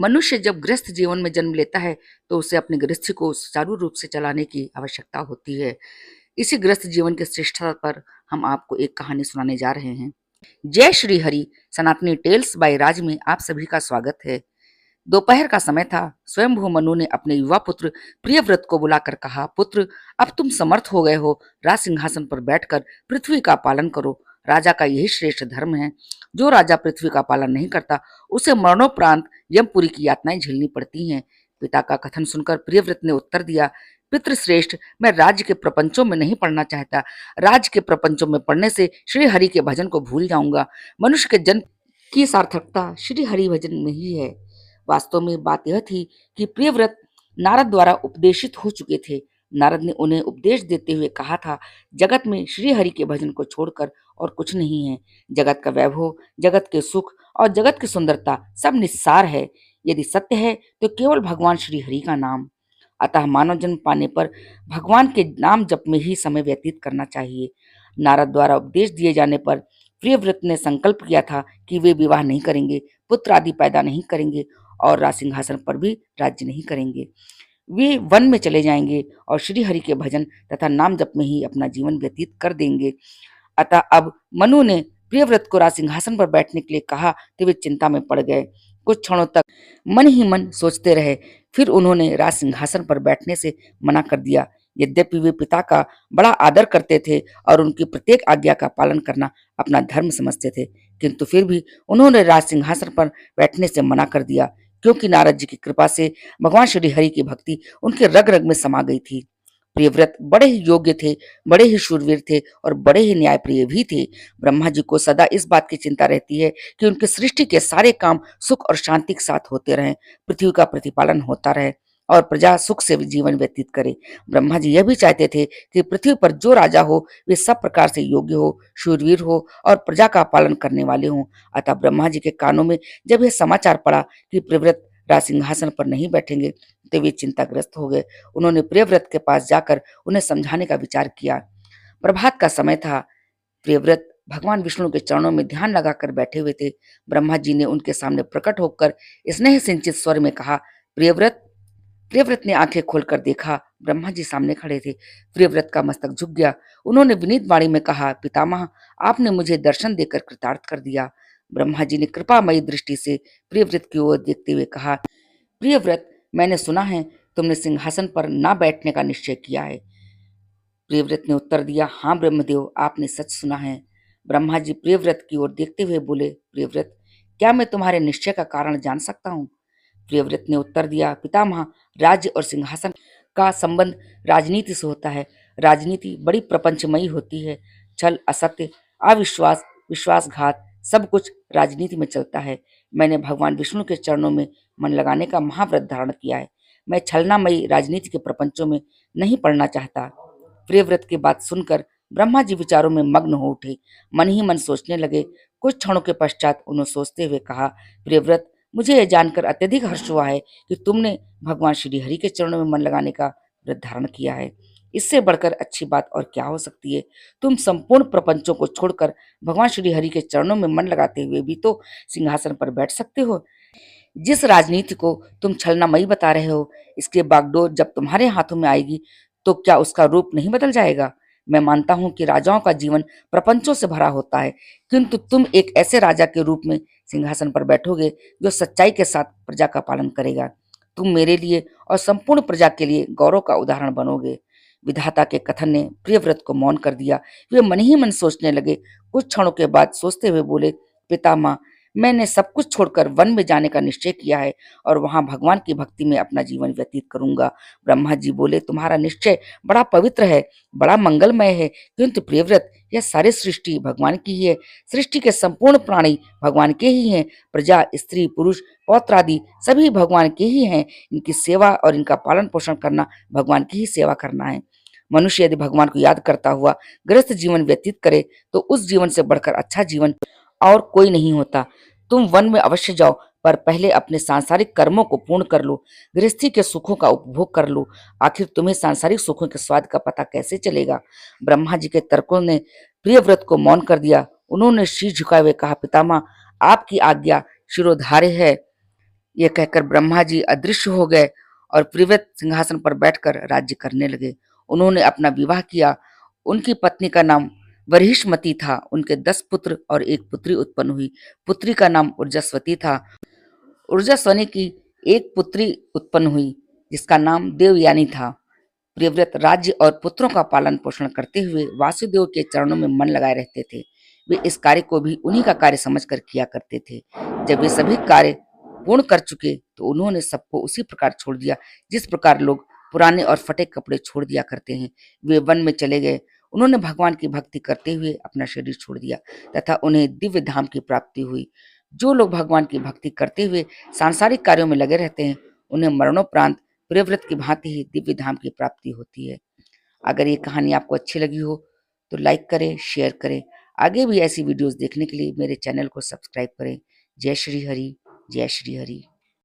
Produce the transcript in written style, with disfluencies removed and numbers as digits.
मनुष्य जब गृहस्थ जीवन में जन्म लेता है तो उसे अपनी गृहस्थी को सुचारू रूप से चलाने की आवश्यकता होती है। इसी गृहस्थ जीवन की श्रेष्ठता पर हम आपको एक कहानी सुनाने जा रहे हैं। जय श्री हरि। सनातनी टेल्स बाय राज में आप सभी का स्वागत है। दोपहर का समय था। स्वयंभू मनु ने अपने युवा पुत्र प्रियव्रत को बुलाकर कहा, पुत्र, अब तुम समर्थ हो गए हो। राज सिंहासन पर बैठकर पृथ्वी का पालन करो। राजा का यही श्रेष्ठ धर्म है। जो राजा पृथ्वी का पालन नहीं करता उसे मरणोपरांत यमपुरी की यातनाएं झेलनी पड़ती हैं। पिता का कथन सुनकर प्रियव्रत ने उत्तर दिया, पितृश्रेष्ठ, मैं राज्य के प्रपंचों में नहीं पढ़ना चाहता। राज्य के प्रपंचों में पढ़ने से श्री हरि के भजन को भूल जाऊंगा। मनुष्य के जन्म की सार्थकता श्री हरि भजन में ही है। वास्तव में बात यह थी कि प्रियव्रत नारद द्वारा उपदेशित हो चुके थे। नारद ने उन्हें उपदेश देते हुए कहा था, जगत में श्री हरि के भजन को छोड़कर और कुछ नहीं है। जगत का वैभव, जगत के सुख और जगत की सुंदरता सब निस्सार है। यदि सत्य है तो केवल भगवान श्री हरि का नाम। अतः मानव जन्म पाने पर भगवान के नाम जप में ही समय व्यतीत करना चाहिए। नारद द्वारा उपदेश दिए जाने पर प्रियव्रत ने संकल्प किया था कि वे विवाह नहीं करेंगे, पुत्र आदि पैदा नहीं करेंगे और राज सिंहासन पर भी राज्य नहीं करेंगे। वे वन में चले जाएंगे और श्री हरि के भजन तथा नाम जप में ही अपना जीवन व्यतीत कर देंगे। अतः अब मनु ने प्रियव्रत को राज सिंहासन पर बैठने के लिए कहा तो वे चिंता में पड़ गए। कुछ क्षणों तक मन ही मन सोचते रहे। फिर उन्होंने राज सिंहासन पर बैठने से मना कर दिया। यद्यपि वे पिता का बड़ा आदर करते थे और उनकी प्रत्येक आज्ञा का पालन करना अपना धर्म समझते थे, किंतु फिर भी उन्होंने राज सिंहासन पर बैठने से मना कर दिया, क्योंकि नारद जी की कृपा से भगवान श्री हरि की भक्ति उनके रग रग में समा गई थी। प्रियव्रत बड़े ही योग्य थे, बड़े ही शूरवीर थे और बड़े ही न्यायप्रिय भी थे। ब्रह्मा जी को सदा इस बात की चिंता रहती है कि उनके सृष्टि के सारे काम सुख और शांति के साथ होते रहें, पृथ्वी का प्रतिपालन होता रहे और प्रजा सुख से जीवन व्यतीत करे। ब्रह्मा जी यह भी चाहते थे कि पृथ्वी पर जो राजा हो वे सब प्रकार से योग्य हो, शूरवीर हो और प्रजा का पालन करने वाले हों। अतः ब्रह्मा जी के कानों में जब यह समाचार पड़ा कि प्रियव्रत राज सिंहासन पर नहीं बैठेंगे तो वे चिंताग्रस्त हो गए। उन्होंने प्रियव्रत के पास जाकर उन्हें समझाने का विचार किया। प्रभात का समय था। प्रियव्रत भगवान विष्णु के चरणों में ध्यान लगाकर बैठे हुए थे। ब्रह्मा जी ने उनके सामने प्रकट होकर स्नेह सिंचित स्वर में कहा, प्रियव्रत। प्रियव्रत ने आंखें खोलकर देखा, ब्रह्मा जी सामने खड़े थे। प्रियव्रत का मस्तक झुक गया। उन्होंने विनीत वाणी में कहा, पितामह, आपने मुझे दर्शन देकर कृतार्थ कर दिया। ब्रह्मा जी ने कृपामयी दृष्टि से प्रियव्रत की ओर देखते हुए कहा, प्रियव्रत, मैंने सुना है तुमने सिंहासन पर ना बैठने का निश्चय किया है। प्रियव्रत ने उत्तर दिया, हाँ ब्रह्मदेव, आपने सच सुना है। ब्रह्मा जी प्रियव्रत की ओर देखते हुए बोले, प्रियव्रत, क्या मैं तुम्हारे निश्चय का कारण जान सकता हूँ? प्रियव्रत ने उत्तर दिया, पितामह, राज्य और सिंहासन का संबंध राजनीति से होता है। राजनीति बड़ी प्रपंचमयी होती है। छल, असत्य, अविश्वास, विश्वासघात सब कुछ राजनीति में चलता है। मैंने भगवान विष्णु के चरणों में मन लगाने का महाव्रत धारण किया है। मैं छलनामयी राजनीति के प्रपंचों में नहीं पड़ना चाहता। प्रियव्रत की बात सुनकर ब्रह्मा जी विचारों में मग्न हो उठे। मन ही मन सोचने लगे। कुछ क्षणों के पश्चात उन्होंने सोचते हुए कहा, प्रियव्रत, मुझे यह जानकर अत्यधिक हर्ष हुआ है कि तुमने भगवान श्री हरि के चरणों में मन लगाने का व्रत धारण किया है। इससे बढ़कर अच्छी बात और क्या हो सकती है। तुम संपूर्ण प्रपंचों को छोड़कर भगवान श्री हरि के चरणों में मन लगाते हुए भी तो सिंहासन पर बैठ सकते हो। जिस राजनीति को तुम छलनामयी बता रहे हो, इसके बागडोर जब तुम्हारे हाथों में आएगी तो क्या उसका रूप नहीं बदल जाएगा? मैं मानता हूं कि राजाओं का जीवन प्रपंचों से भरा होता है, किंतु तुम एक ऐसे राजा के रूप में सिंहासन पर बैठोगे जो सच्चाई के साथ प्रजा का पालन करेगा। तुम मेरे लिए और संपूर्ण प्रजा के लिए गौरव का उदाहरण बनोगे। विधाता के कथन ने प्रियव्रत को मौन कर दिया। वे मन ही मन सोचने लगे। कुछ क्षणों के बाद सोचते हुए बोले, पितामह, मैंने सब कुछ छोड़कर वन में जाने का निश्चय किया है और वहां भगवान की भक्ति में अपना जीवन व्यतीत करूंगा। ब्रह्मा जी बोले, तुम्हारा निश्चय बड़ा पवित्र है, बड़ा मंगलमय है, किंतु प्रियव्रत, यह सारी सृष्टि भगवान की ही है। सृष्टि के संपूर्ण प्राणी भगवान के ही हैं। प्रजा, स्त्री, पुरुष, पौत्र आदि सभी भगवान के ही हैं। इनकी सेवा और इनका पालन पोषण करना भगवान की ही सेवा करना है। मनुष्य यदि भगवान को याद करता हुआ गृहस्थ जीवन व्यतीत करे तो उस जीवन से बढ़कर अच्छा जीवन और कोई नहीं होता। तुम वन में अवश्य जाओ, पर पहले अपने सांसारिक कर्मों को पूर्ण कर लो, गृहस्थी के सुखों का उपभोग कर लो। आखिर तुम्हें सांसारिक सुखों के स्वाद का पता कैसे चलेगा? ब्रह्मा जी के तर्कों ने प्रियव्रत को मौन कर दिया। उन्होंने शीश झुकाए हुए कहा, पितामह, आपकी आज्ञा शिरोधार्य है। ये कहकर ब्रह्मा जी अदृश्य हो गए और प्रिव्रत सिंहासन पर बैठकर राज्य करने लगे। उन्होंने अपना विवाह किया। उनकी पत्नी का नाम वरिष्ठमती था। उनके 10 पुत्र और एक पुत्री उत्पन्न हुई। पुत्री का नाम ऊर्जास्वती था। ऊर्जास्वनी की एक पुत्री उत्पन्न हुई जिसका नाम देवयानी था। प्रियव्रत राज्य और पुत्रों का पालन पोषण करते हुए वासुदेव के चरणों में मन लगाए रहते थे। वे इस कार्य को भी उन्हीं का कार्य समझकर किया करते थे। जब वे सभी कार्य पूर्ण कर चुके तो उन्होंने सबको उसी प्रकार छोड़ दिया जिस प्रकार लोग पुराने और फटे कपड़े छोड़ दिया करते हैं। वे वन में चले गए। उन्होंने भगवान की भक्ति करते हुए अपना शरीर छोड़ दिया तथा उन्हें दिव्य धाम की प्राप्ति हुई। जो लोग भगवान की भक्ति करते हुए सांसारिक कार्यों में लगे रहते हैं उन्हें मरणोपरांत प्रियव्रत की भांति ही दिव्य धाम की प्राप्ति होती है। अगर ये कहानी आपको अच्छी लगी हो तो लाइक करें, शेयर करें। आगे भी ऐसी वीडियोस देखने के लिए मेरे चैनल को सब्सक्राइब करें। जय श्री हरि, जय श्री हरि।